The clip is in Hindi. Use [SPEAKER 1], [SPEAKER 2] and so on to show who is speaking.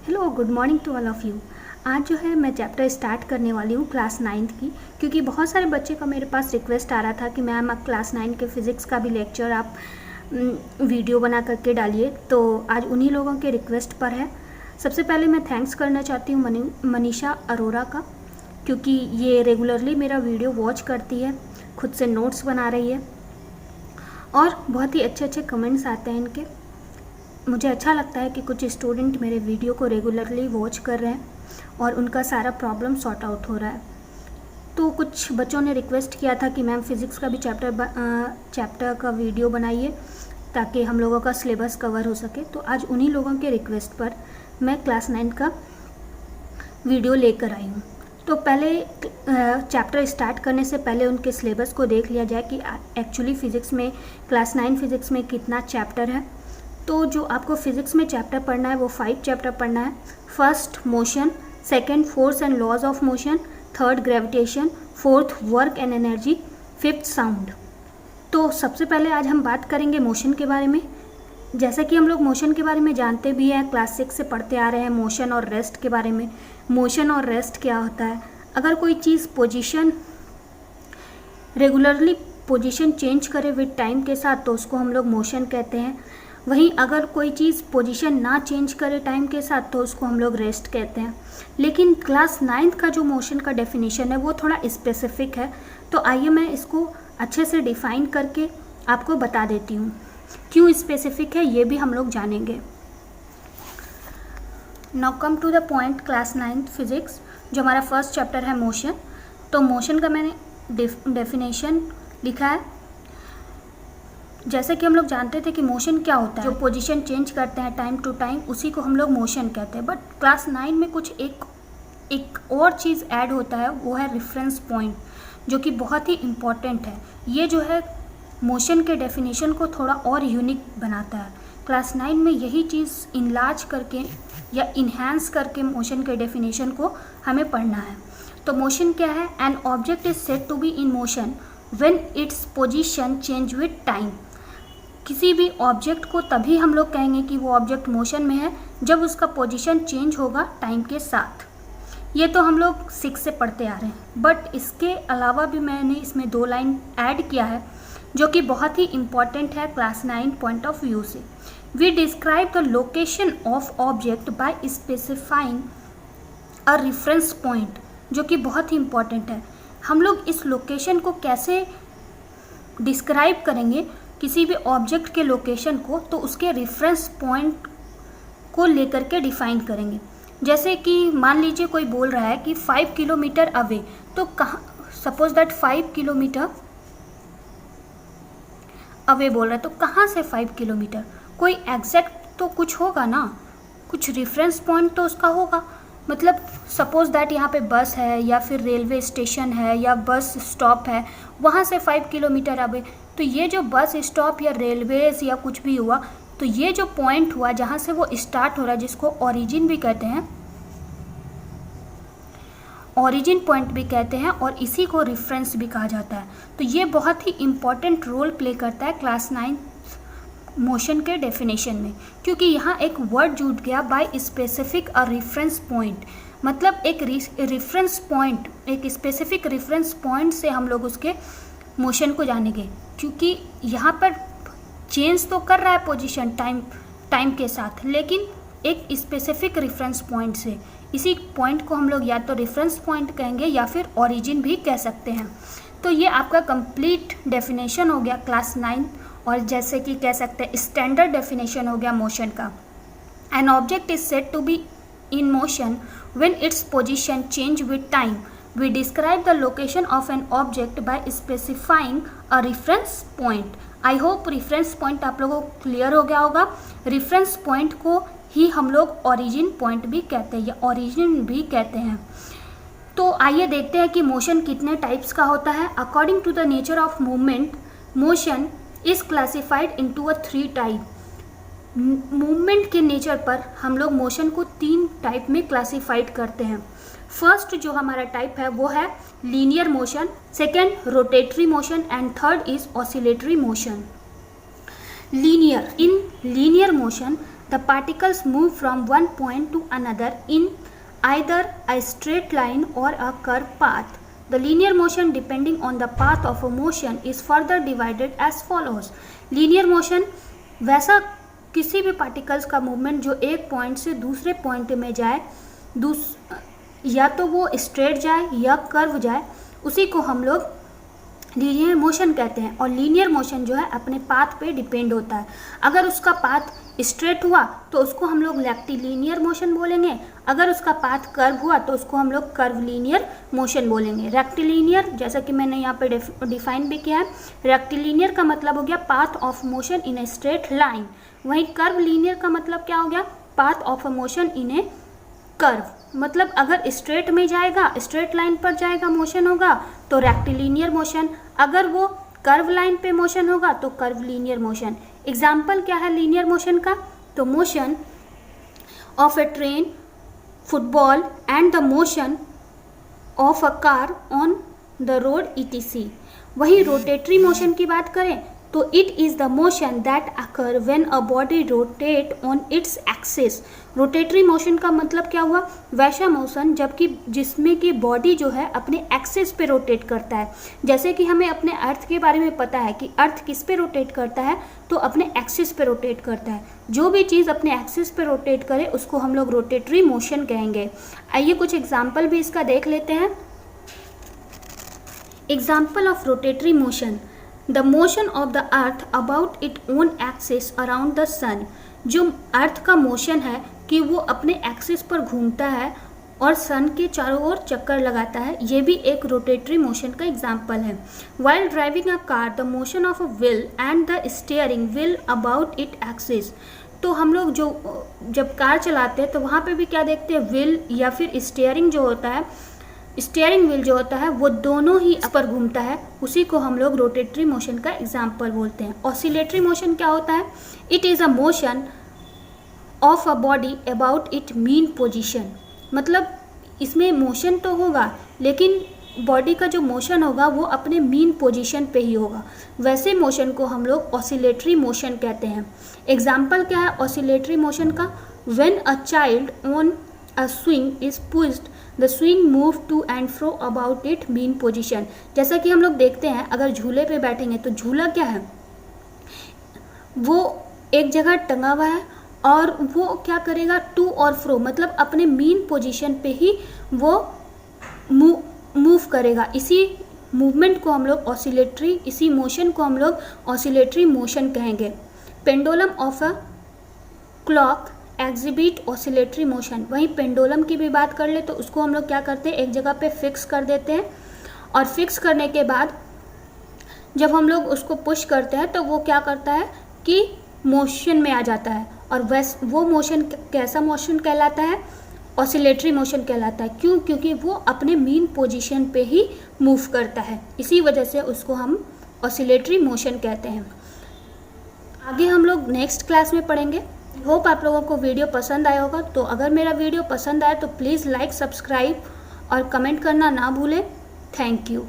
[SPEAKER 1] Hello, good morning to all of you. आज जो है मैं चैप्टर स्टार्ट करने वाली हूँ क्लास 9th की, क्योंकि बहुत सारे बच्चे का मेरे पास रिक्वेस्ट आ रहा था कि मैम आप क्लास 9 के फ़िज़िक्स का भी लेक्चर आप वीडियो बना करके डालिए। तो आज उन्हीं लोगों के रिक्वेस्ट पर है। सबसे पहले मैं थैंक्स करना चाहती हूँ मनीषा अरोरा का, क्योंकि ये रेगुलरली मेरा वीडियो वॉच करती है, खुद से नोट्स बना रही है और बहुत ही अच्छे अच्छे कमेंट्स आते हैं इनके। मुझे अच्छा लगता है कि कुछ स्टूडेंट मेरे वीडियो को रेगुलरली वॉच कर रहे हैं और उनका सारा प्रॉब्लम सॉर्ट आउट हो रहा है। तो कुछ बच्चों ने रिक्वेस्ट किया था कि मैम फ़िज़िक्स का भी चैप्टर का वीडियो बनाइए ताकि हम लोगों का सिलेबस कवर हो सके। तो आज उन्हीं लोगों के रिक्वेस्ट पर मैं क्लास 9 का वीडियो लेकर आई हूँ। तो पहले चैप्टर स्टार्ट करने से पहले उनके सिलेबस को देख लिया जाए कि एक्चुअली फ़िज़िक्स में क्लास 9 फ़िज़िक्स में कितना चैप्टर है। तो जो आपको फ़िज़िक्स में चैप्टर पढ़ना है वो 5 चैप्टर पढ़ना है। First motion, second force and laws of motion, third gravitation, fourth work and energy, fifth sound. तो सबसे पहले आज हम बात करेंगे मोशन के बारे में। जैसा कि हम लोग मोशन के बारे में जानते भी हैं, क्लास 6 से पढ़ते आ रहे हैं मोशन और रेस्ट के बारे में। मोशन और रेस्ट क्या होता है? अगर कोई चीज़ रेगुलरली पोजीशन चेंज करे विद टाइम के साथ तो उसको हम लोग मोशन कहते हैं। वहीं अगर कोई चीज़ पोजीशन ना चेंज करे टाइम के साथ तो उसको हम लोग रेस्ट कहते हैं। लेकिन क्लास 9th का जो मोशन का डेफिनेशन है वो थोड़ा स्पेसिफिक है। तो आइए मैं इसको अच्छे से डिफ़ाइन करके आपको बता देती हूँ। क्यों स्पेसिफिक है ये भी हम लोग जानेंगे। Now come to the point, class 9th physics जो हमारा फर्स्ट चैप्टर है मोशन। तो मोशन का मैंने डेफिनेशन लिखा है। जैसे कि हम लोग जानते थे कि मोशन क्या होता है, जो पोजीशन चेंज करते हैं टाइम टू टाइम उसी को हम लोग मोशन कहते हैं। बट क्लास 9 में कुछ एक और चीज़ ऐड होता है, वो है रेफरेंस पॉइंट, जो कि बहुत ही इम्पॉर्टेंट है। ये जो है मोशन के डेफिनेशन को थोड़ा और यूनिक बनाता है। क्लास 9 में यही चीज़ इनलार्ज करके या इन्हेंस करके मोशन के डेफिनेशन को हमें पढ़ना है। तो मोशन क्या है? An object is said to be in motion when its position change with time. किसी भी ऑब्जेक्ट को तभी हम लोग कहेंगे कि वो ऑब्जेक्ट मोशन में है जब उसका पोजीशन चेंज होगा टाइम के साथ। ये तो हम लोग 6 से पढ़ते आ रहे हैं। बट इसके अलावा भी मैंने इसमें 2 लाइन ऐड किया है जो कि बहुत ही इम्पॉर्टेंट है क्लास 9 पॉइंट ऑफ व्यू से। We describe the location of object by specifying a reference point, जो कि बहुत ही इम्पॉर्टेंट है। हम लोग इस लोकेशन को कैसे डिस्क्राइब करेंगे किसी भी ऑब्जेक्ट के लोकेशन को, तो उसके रेफरेंस पॉइंट को लेकर के डिफाइन करेंगे। जैसे कि मान लीजिए कोई बोल रहा है कि 5 किलोमीटर अवे, तो कहाँ, सपोज दैट 5 किलोमीटर अवे बोल रहा है, तो कहाँ से 5 किलोमीटर? कोई एग्जैक्ट तो कुछ होगा ना, कुछ रेफरेंस पॉइंट तो उसका होगा। मतलब सपोज दैट यहाँ पे बस है या फिर रेलवे स्टेशन है या बस स्टॉप है, वहाँ से 5 किलोमीटर अवे। तो ये जो बस स्टॉप या रेलवेज या कुछ भी हुआ, तो ये जो पॉइंट हुआ जहाँ से वो स्टार्ट हो रहा है, जिसको ओरिजिन भी कहते हैं, ओरिजिन पॉइंट भी कहते हैं, और इसी को रेफरेंस भी कहा जाता है। तो ये बहुत ही इम्पॉर्टेंट रोल प्ले करता है क्लास 9 मोशन के डेफिनेशन में, क्योंकि यहाँ एक वर्ड जुड़ गया by specific a reference point. मतलब एक रेफरेंस पॉइंट, एक स्पेसिफिक रेफरेंस पॉइंट से हम लोग उसके मोशन को जानेंगे, क्योंकि यहाँ पर चेंज तो कर रहा है पोजीशन टाइम के साथ, लेकिन एक स्पेसिफिक रेफरेंस पॉइंट से। इसी पॉइंट को हम लोग या तो रेफरेंस पॉइंट कहेंगे या फिर ओरिजिन भी कह सकते हैं। तो ये आपका कंप्लीट डेफिनेशन हो गया क्लास 9, और जैसे कि कह सकते हैं स्टैंडर्ड डेफिनेशन हो गया मोशन का। An object is said to be in motion when its position change with time. We describe the location of an object by specifying a reference point. I hope reference point आप लोगों को क्लियर हो गया होगा। reference point को ही हम लोग origin point भी कहते हैं या origin भी कहते हैं। तो आइए देखते हैं कि मोशन कितने टाइप्स का होता है। According to the nature of movement, motion is classified into a 3 type. Movement के नेचर पर हम लोग मोशन को 3 टाइप में क्लासीफाइड करते हैं। फर्स्ट जो हमारा टाइप है वो है linear motion, second rotatory motion and third is oscillatory motion. Linear, in linear motion the particles move from one point to another in either a straight line or a curved path. The linear motion depending on the path of a motion is further divided as follows. Linear motion वैसा किसी भी पार्टिकल्स का मूवमेंट जो एक पॉइंट से दूसरे पॉइंट में जाए, या तो वो स्ट्रेट जाए या कर्व जाए, उसी को हम लोग लीनियर मोशन कहते हैं। और लीनियर मोशन जो है अपने पाथ पे डिपेंड होता है। अगर उसका पाथ स्ट्रेट हुआ तो उसको हम लोग रेक्टिलिनियर मोशन बोलेंगे, अगर उसका पाथ कर्व हुआ तो उसको हम लोग कर्वलिनियर मोशन बोलेंगे। रेक्टिलिनियर जैसा कि मैंने यहाँ पे डिफाइन भी किया है, रेक्टिलिनियर का मतलब हो गया path of motion in a straight line, वहीं कर्वलिनियर का मतलब क्या हो गया, path of a motion in A curve. मतलब अगर स्ट्रेट में जाएगा, स्ट्रेट लाइन पर जाएगा मोशन होगा तो रेक्टिलिनियर मोशन, अगर वो कर्व लाइन पे मोशन होगा तो कर्वलिनियर मोशन। एग्जाम्पल क्या है लीनियर मोशन का, तो motion of a train, football and the motion of a car on the road ETC। वहीं रोटेटरी मोशन की बात करें तो it is the motion that occur when a body rotate on its axis. Rotatory motion का मतलब क्या हुआ, वैसा मोशन जबकि जिसमें कि बॉडी जो है अपने एक्सिस पे रोटेट करता है। जैसे कि हमें अपने अर्थ के बारे में पता है कि अर्थ किस पे रोटेट करता है, तो अपने एक्सिस पे रोटेट करता है। जो भी चीज़ अपने एक्सिस पे रोटेट करे उसको हम लोग रोटेटरी मोशन कहेंगे। आइए कुछ एग्जाम्पल भी इसका देख लेते हैं। Example of rotatory motion, the motion of the earth about its own axis around the sun. जो अर्थ का मोशन है कि वो अपने एक्सिस पर घूमता है और सन के चारों ओर चक्कर लगाता है, ये भी एक रोटेटरी मोशन का एग्जाम्पल है। While driving a car the motion of a wheel and the steering wheel about it axis. तो हम लोग जब कार चलाते हैं तो वहाँ पे भी क्या देखते हैं, व्हील या फिर स्टीयरिंग जो होता है, स्टीयरिंग व्हील जो होता है वो दोनों ही पर घूमता है, उसी को हम लोग रोटेटरी मोशन का एग्जाम्पल बोलते हैं। ऑसिलेटरी मोशन क्या होता है, it is a motion of a body about it mean position. मतलब इसमें मोशन तो होगा लेकिन बॉडी का जो मोशन होगा वो अपने मीन पोजीशन पे ही होगा, वैसे मोशन को हम लोग ऑसिलेटरी मोशन कहते हैं। एग्जाम्पल क्या है ऑसिलेटरी मोशन का, when a child on a swing is pushed the swing move to and fro about it mean position. जैसा कि हम लोग देखते हैं अगर झूले पे बैठेंगे तो झूला क्या है, वो एक जगह टंगा हुआ है और वो क्या करेगा, टू और फ्रो, मतलब अपने मीन पोजीशन पे ही वो मूव करेगा। इसी मूवमेंट को हम लोग ऑसिलेटरी, इसी मोशन को हम लोग ऑसिलेटरी मोशन कहेंगे। Pendulum of a clock exhibit oscillatory motion. वहीं पेंडुलम की भी बात कर ले तो उसको हम लोग क्या करते हैं, एक जगह पे फिक्स कर देते हैं और फिक्स करने के बाद जब हम लोग उसको पुश करते हैं तो वो क्या करता है कि मोशन में आ जाता है, और वो मोशन कैसा मोशन कहलाता है, ऑसिलेटरी मोशन कहलाता है। क्यों, क्योंकि वो अपने मीन पोजीशन पे ही मूव करता है, इसी वजह से उसको हम ऑसिलेटरी मोशन कहते हैं। आगे हम लोग नेक्स्ट क्लास में पढ़ेंगे। होप आप लोगों को वीडियो पसंद आया होगा। तो अगर मेरा वीडियो पसंद आए तो प्लीज़ लाइक, सब्सक्राइब और कमेंट करना ना भूलें। Thank you.